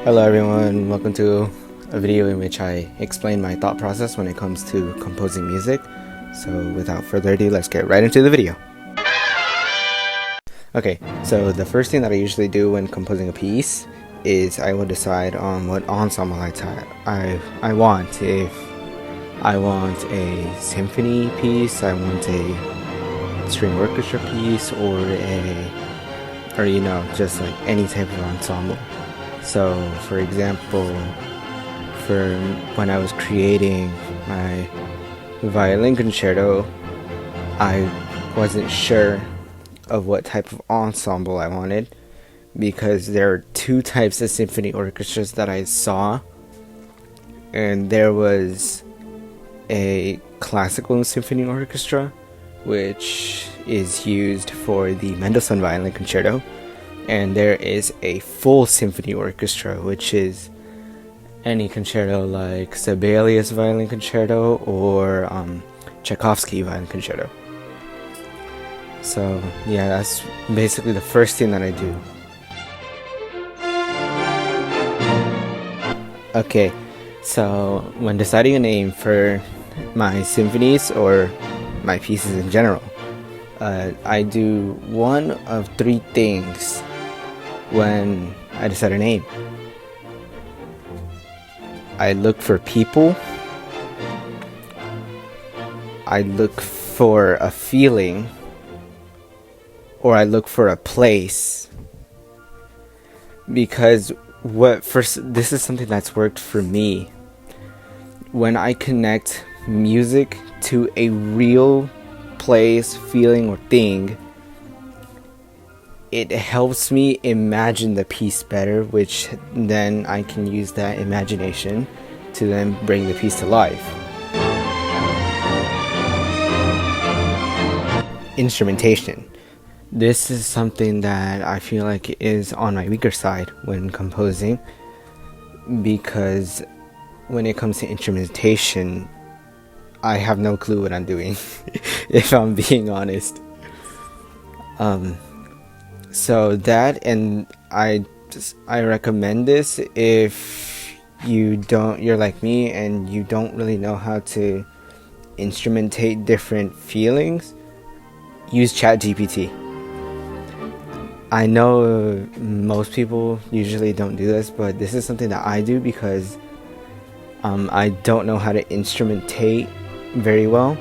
Hello everyone, welcome to a video in which I explain my thought process when it comes to composing music. So without further ado, let's get right into the video. Okay, so the first thing that I usually do when composing a piece is I will decide on what ensemble I want. If I want a symphony piece, I want a string orchestra piece, or just like any type of ensemble. So, for example, for when I was creating my violin concerto, I wasn't sure of what type of ensemble I wanted because there are two types of symphony orchestras that I saw, and there was a classical symphony orchestra, which is used for the Mendelssohn violin concerto, and there is a full symphony orchestra, which is any concerto like Sibelius violin concerto or Tchaikovsky violin concerto. So yeah, that's basically the first thing that I do. Okay, so when deciding a name for my symphonies or my pieces in general, I do one of three things when I decide a name. I look for people, I look for a feeling, or I look for a place. Because this is something that's worked for me. When I connect music to a real place, feeling, or thing, it helps me imagine the piece better, which then I can use that imagination to then bring the piece to life. Instrumentation. This is something that I feel like is on my weaker side when composing, because when it comes to instrumentation, I have no clue what I'm doing, if I'm being honest. So that, and I recommend this if you're like me and you don't really know how to instrumentate different feelings, use ChatGPT. I know most people usually don't do this, but this is something that I do because I don't know how to instrumentate very well.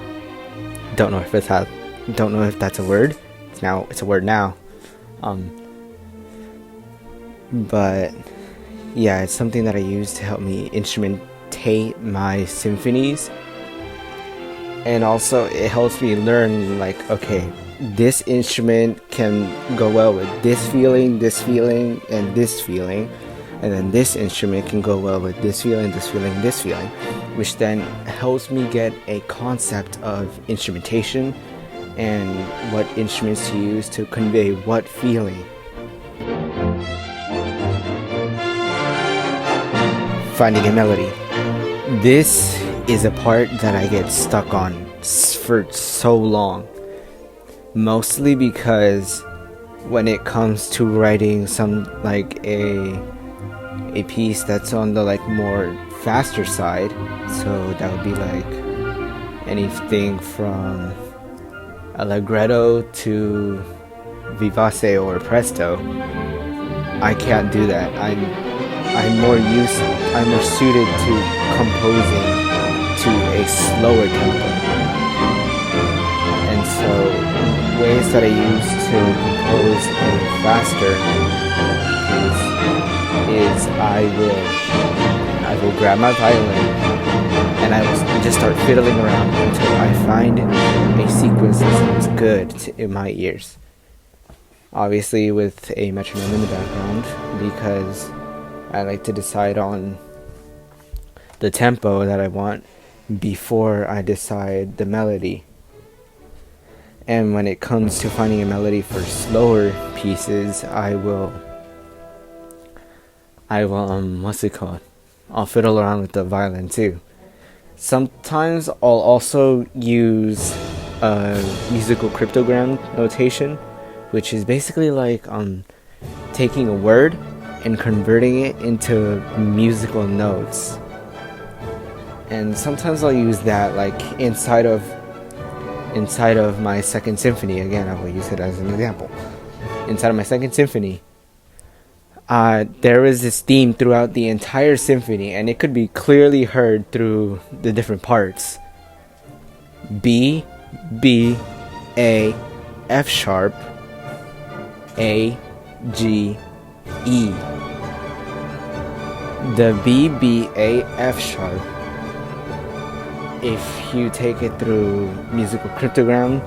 Don't know if that's a word. It's a word now. But yeah, it's something that I use to help me instrumentate my symphonies, and also it helps me learn, like, okay, this instrument can go well with this feeling, and this feeling, and then this instrument can go well with this feeling, which then helps me get a concept of instrumentation and what instruments to use to convey what feeling. Finding a melody. This is a part that I get stuck on for so long. Mostly because when it comes to writing some like a piece that's on the like more faster side, so that would be like anything from allegretto to vivace or presto, I can't do that. I'm more suited to composing to a slower tempo. And so ways that I use to compose a faster piece is I will grab my violin and I will just start fiddling around until I find a sequence that sounds good in my ears. Obviously with a metronome in the background, because I like to decide on the tempo that I want before I decide the melody. And when it comes to finding a melody for slower pieces, I will what's it called? I'll fiddle around with the violin too. Sometimes I'll also use musical cryptogram notation, which is basically like taking a word and converting it into musical notes. And sometimes I'll use that like inside of my second symphony. Again, I will use it as an example. Inside of my second symphony, there is this theme throughout the entire symphony, and it could be clearly heard through the different parts. B, B, A, F sharp, A, G, E. The B, B, A, F sharp, if you take it through musical cryptogram,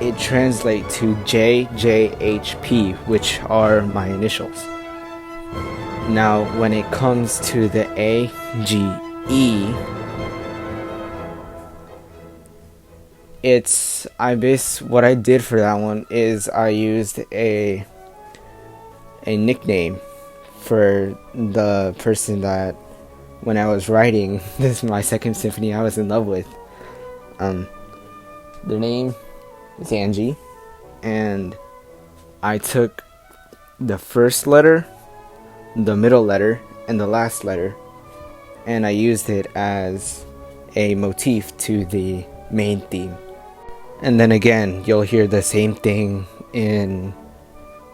it translates to J, J, H, P, which are my initials. Now, when it comes to the A, G, E, what I did for that one is I used a nickname for the person that, when I was writing this my second symphony, I was in love with. Their name is Angie, and I took the first letter, the middle letter, and the last letter, and I used it as a motif to the main theme. And then again, you'll hear the same thing in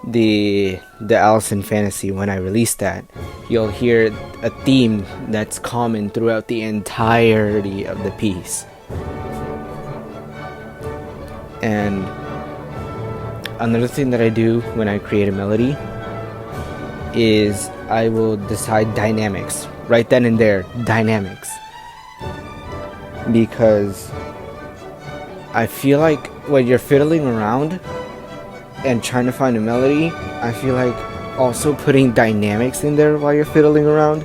the Alice in Fantasy. When I released that, you'll hear a theme that's common throughout the entirety of the piece. And another thing that I do when I create a melody is I will decide dynamics right then and there. Dynamics, because I feel like when you're fiddling around and trying to find a melody, I feel like also putting dynamics in there while you're fiddling around,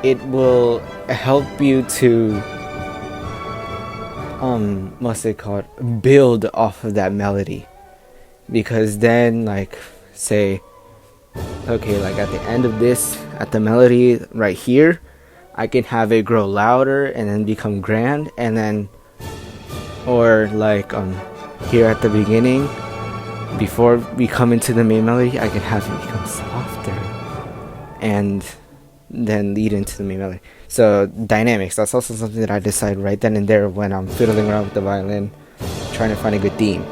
it will help you to what's it called, build off of that melody. Because then, like, say, okay, like at the end of this, at the melody right here, I can have it grow louder and then become grand, and then, or like here at the beginning, before we come into the main melody, I can have it become softer and then lead into the main melody. So dynamics, that's also something that I decide right then and there when I'm fiddling around with the violin, trying to find a good theme.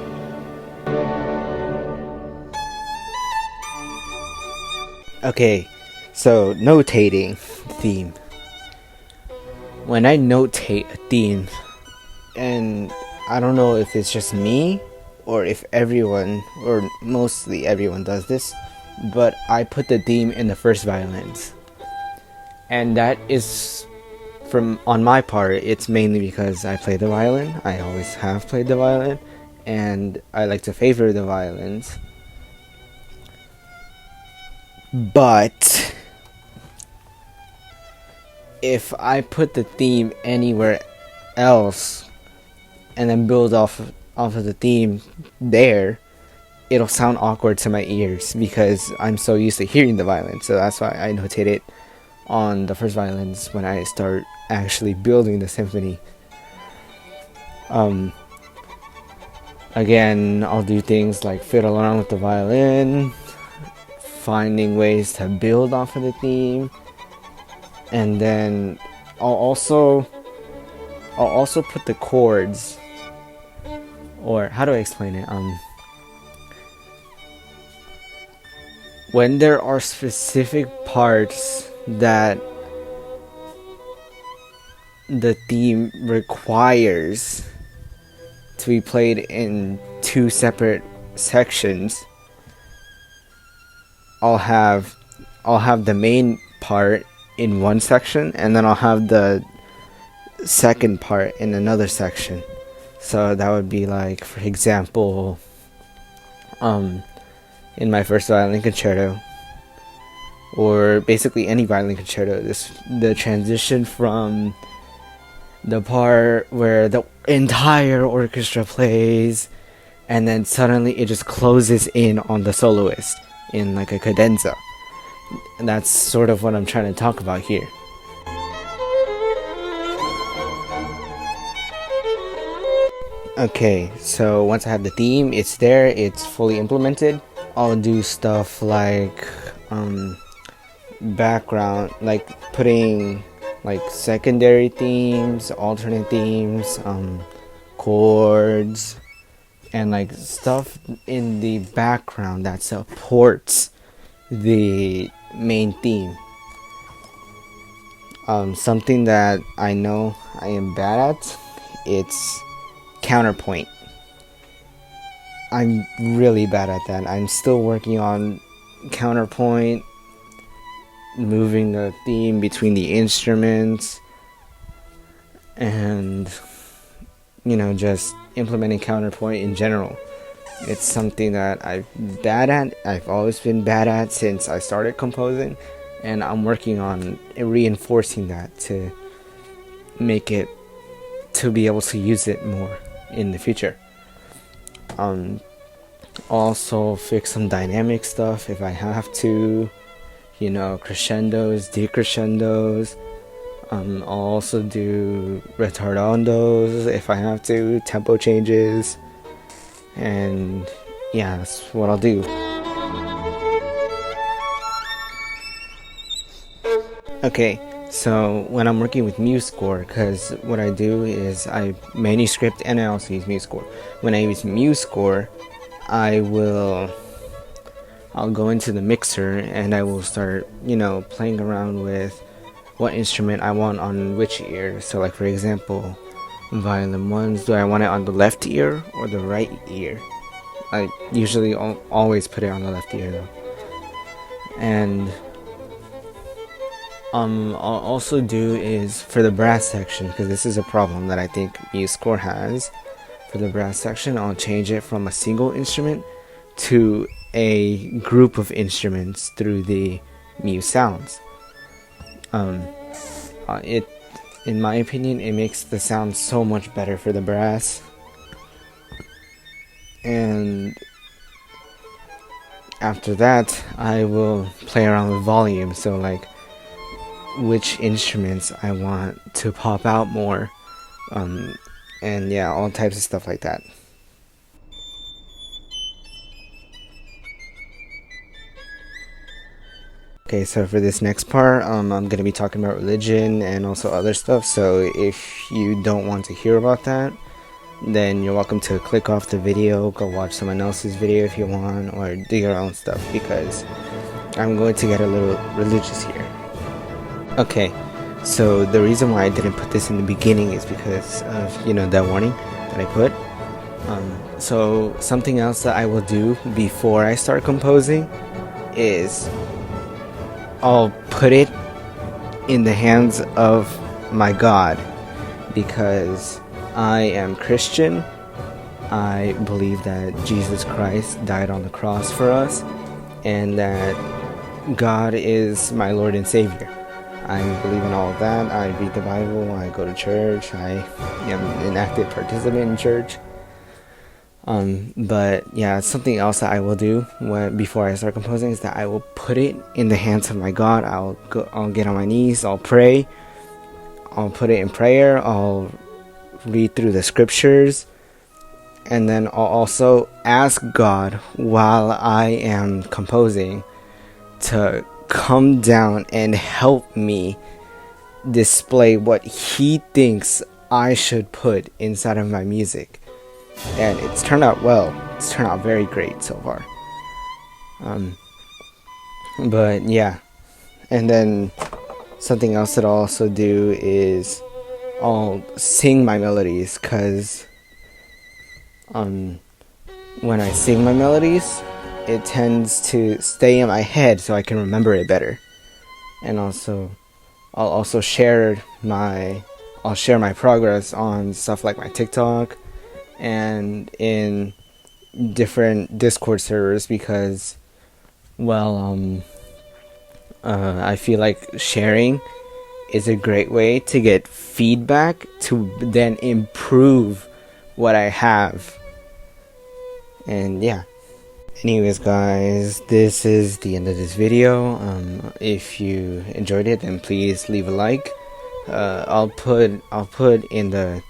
Okay, so notating theme. When I notate a theme, and I don't know if it's just me or if everyone, or mostly everyone does this, but I put the theme in the first violins. And that is, on my part, it's mainly because I play the violin. I always have played the violin, and I like to favor the violins. But if I put the theme anywhere else and then build off of the theme there, it'll sound awkward to my ears because I'm so used to hearing the violin. So that's why I notate it on the first violins when I start actually building the symphony. Again, I'll do things like fiddle around with the violin, finding ways to build off of the theme, and then I'll also put the chords, or how do I explain it? When there are specific parts that the theme requires to be played in two separate sections, I'll have the main part in one section, and then I'll have the second part in another section. So that would be like, for example, in my first violin concerto, or basically any violin concerto, the transition from the part where the entire orchestra plays, and then suddenly it just closes in on the soloist in like a cadenza. And that's sort of what I'm trying to talk about here. Okay, so once I have the theme, it's there, it's fully implemented. I'll do stuff like background, like putting like secondary themes, alternate themes, chords, and like stuff in the background that supports the main theme. Something that I know I am bad at, it's counterpoint. I'm really bad at that. I'm still working on counterpoint, moving the theme between the instruments, and just implementing counterpoint in general. It's something that I'm bad at. I've always been bad at since I started composing, and I'm working on reinforcing that to make it, to be able to use it more in the future. Also fix some dynamic stuff if I have to, crescendos, decrescendos. I'll also do retardandos if I have to, tempo changes, and yeah, that's what I'll do. Okay, so when I'm working with MuseScore, because what I do is I manuscript and I also use MuseScore. When I use MuseScore, I'll go into the mixer and I will start, playing around with what instrument I want on which ear. So like, for example, violin ones, do I want it on the left ear or the right ear? I usually always put it on the left ear though. And I'll also do is for the brass section, because this is a problem that I think MuseScore has. For the brass section, I'll change it from a single instrument to a group of instruments through the Muse sounds. It, in my opinion, it makes the sound so much better for the brass. And after that, I will play around with volume. So like, which instruments I want to pop out more, and yeah, all types of stuff like that. Okay, so for this next part, I'm going to be talking about religion and also other stuff. So if you don't want to hear about that, then you're welcome to click off the video, go watch someone else's video if you want, or do your own stuff, because I'm going to get a little religious here. Okay, so the reason why I didn't put this in the beginning is because of, that warning that I put. So something else that I will do before I start composing is I'll put it in the hands of my God, because I am Christian. I believe that Jesus Christ died on the cross for us, and that God is my Lord and Savior. I believe in all of that. I read the Bible, I go to church, I am an active participant in church. But yeah, something else that I will do before I start composing is that I will put it in the hands of my God. I'll get on my knees, I'll pray, I'll put it in prayer, I'll read through the scriptures, and then I'll also ask God while I am composing to come down and help me display what He thinks I should put inside of my music. And it's turned out well. It's turned out very great so far. But yeah. And then something else that I'll also do is I'll sing my melodies, because when I sing my melodies, it tends to stay in my head so I can remember it better. And also I'll also share my progress on stuff like my TikTok and in different Discord servers, because I feel like sharing is a great way to get feedback to then improve what I have. And yeah. Anyways, guys, this is the end of this video. If you enjoyed it, then please leave a like. I'll put in the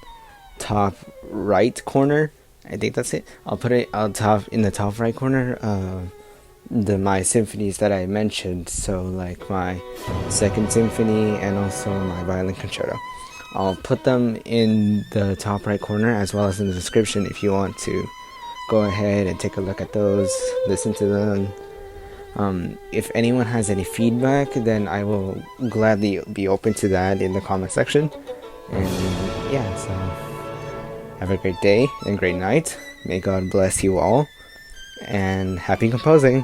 top right corner, I think that's it, I'll put it in the top right corner my symphonies that I mentioned, so like my second symphony and also my violin concerto. I'll put them in the top right corner as well as in the description if you want to go ahead and take a look at those, listen to them. If anyone has any feedback, then I will gladly be open to that in the comment section. And yeah, so have a great day and great night. May God bless you all, and happy composing.